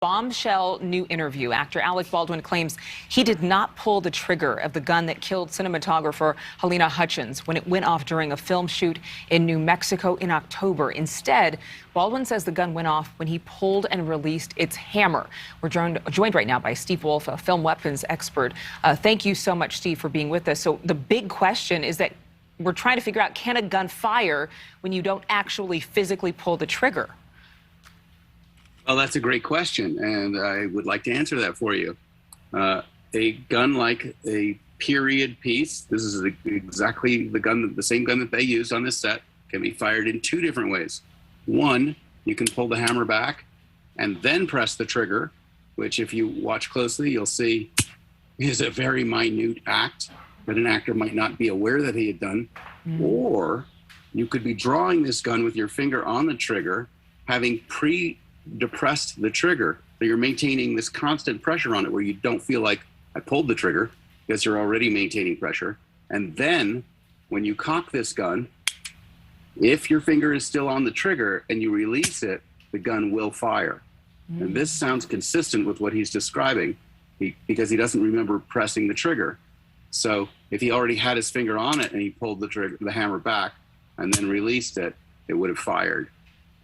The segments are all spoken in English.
Bombshell new interview. Actor Alec Baldwin claims he did not pull the trigger of the gun that killed cinematographer Halyna Hutchins when it went off during a film shoot in New Mexico in October. Instead, Baldwin says the gun went off when he pulled and released its hammer. We're joined right now by Steve Wolf, a film weapons expert. Thank you so much, Steve, for being with us. So the big question is that we're trying to figure out, can a gun fire when you don't actually physically pull the trigger? Well, that's a great question, and I would like to answer that for you. A gun like a period piece, this is exactly the same gun that they used on this set, can be fired in two different ways. One, you can pull the hammer back and then press the trigger, which if you watch closely, you'll see is a very minute act that an actor might not be aware that he had done. Or you could be drawing this gun with your finger on the trigger, having depressed the trigger, so you're maintaining this constant pressure on it where you don't feel like I pulled the trigger because you're already maintaining pressure. And then when you cock this gun, if your finger is still on the trigger and you release it, the gun will fire. And this sounds consistent with what he's describing because he doesn't remember pressing the trigger. So if he already had his finger on it and he pulled the hammer back and then released it, it would have fired.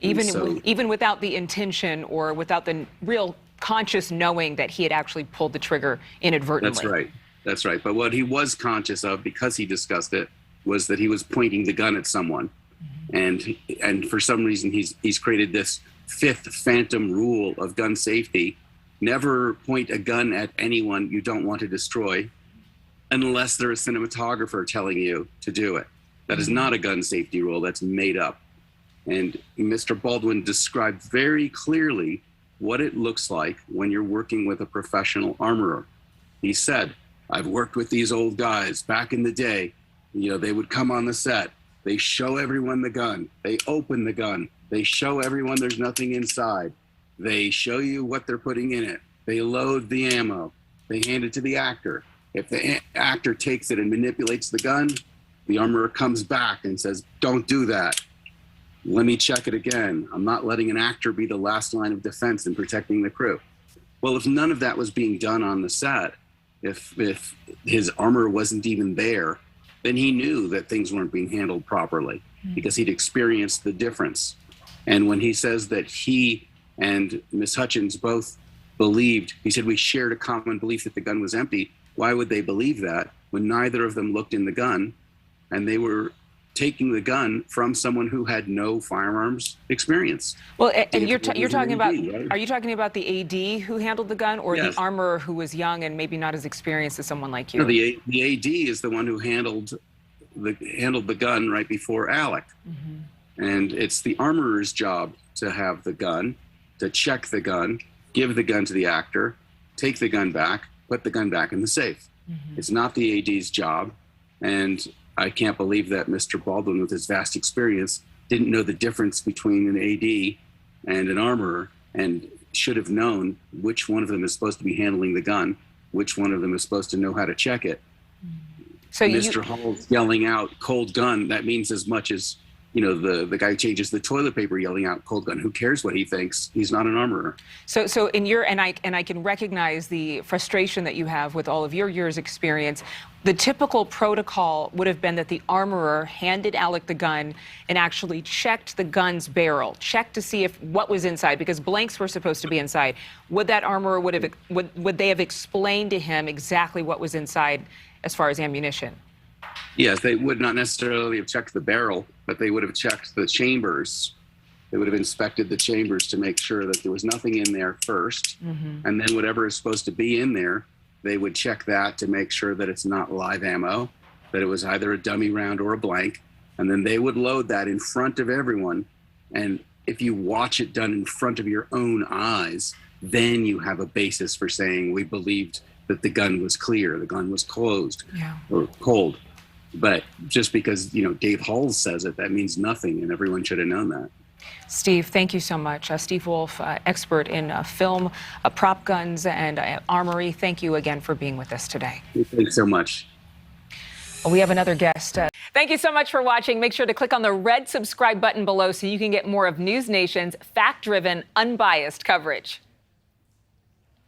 Even without the intention or without the real conscious knowing that he had actually pulled the trigger inadvertently. That's right. But what he was conscious of, because he discussed it, was that he was pointing the gun at someone. And for some reason, he's created this fifth phantom rule of gun safety. Never point a gun at anyone you don't want to destroy unless they're a cinematographer telling you to do it. That is not a gun safety rule. That's made up. And Mr. Baldwin described very clearly what it looks like when you're working with a professional armorer. He said, I've worked with these old guys back in the day. You know, they would come on the set. They show everyone the gun. They open the gun. They show everyone there's nothing inside. They show you what they're putting in it. They load the ammo. They hand it to the actor. If the actor takes it and manipulates the gun, the armorer comes back and says, don't do that. Let me check it again. I'm not letting an actor be the last line of defense in protecting the crew. Well, if none of that was being done on the set, if his armor wasn't even there, then he knew that things weren't being handled properly because he'd experienced the difference. And when he says that he and Miss Hutchins both believed, he said, we shared a common belief that the gun was empty. Why would they believe that when neither of them looked in the gun and they were taking the gun from someone who had no firearms experience? Well, and you're talking about, right? Are you talking about the AD who handled the gun, or the armorer who was young and maybe not as experienced as someone like you? No, the AD is the one who handled the gun right before Alec. And it's the armorer's job to have the gun, to check the gun, give the gun to the actor, take the gun back, put the gun back in the safe. It's not the AD's job. And I can't believe that Mr. Baldwin, with his vast experience, didn't know the difference between an AD and an armorer and should have known which one of them is supposed to be handling the gun, which one of them is supposed to know how to check it. So Mr. Hall's yelling out cold gun, that means as much as, you know, the guy who changes the toilet paper yelling out cold gun. Who cares what he thinks? He's not an armorer. So in your, and I can recognize the frustration that you have with all of your years' experience. The typical protocol would have been that the armorer handed Alec the gun and actually checked the gun's barrel, checked to see if what was inside, because blanks were supposed to be inside. Would that armorer would they have explained to him exactly what was inside as far as ammunition? Yes, they would not necessarily have checked the barrel, but they would have checked the chambers. They would have inspected the chambers to make sure that there was nothing in there first. And then whatever is supposed to be in there, they would check that to make sure that it's not live ammo, that it was either a dummy round or a blank. And then they would load that in front of everyone. And if you watch it done in front of your own eyes, then you have a basis for saying we believed that the gun was clear, the gun was closed or cold. But just because, you know, Dave Halls says it, that means nothing, and everyone should have known that. Steve, thank you so much. Steve Wolf, expert in film, prop guns, and armory. Thank you again for being with us today. Thanks so much. Well, we have another guest. Thank you so much for watching. Make sure to click on the red subscribe button below so you can get more of NewsNation's fact-driven, unbiased coverage.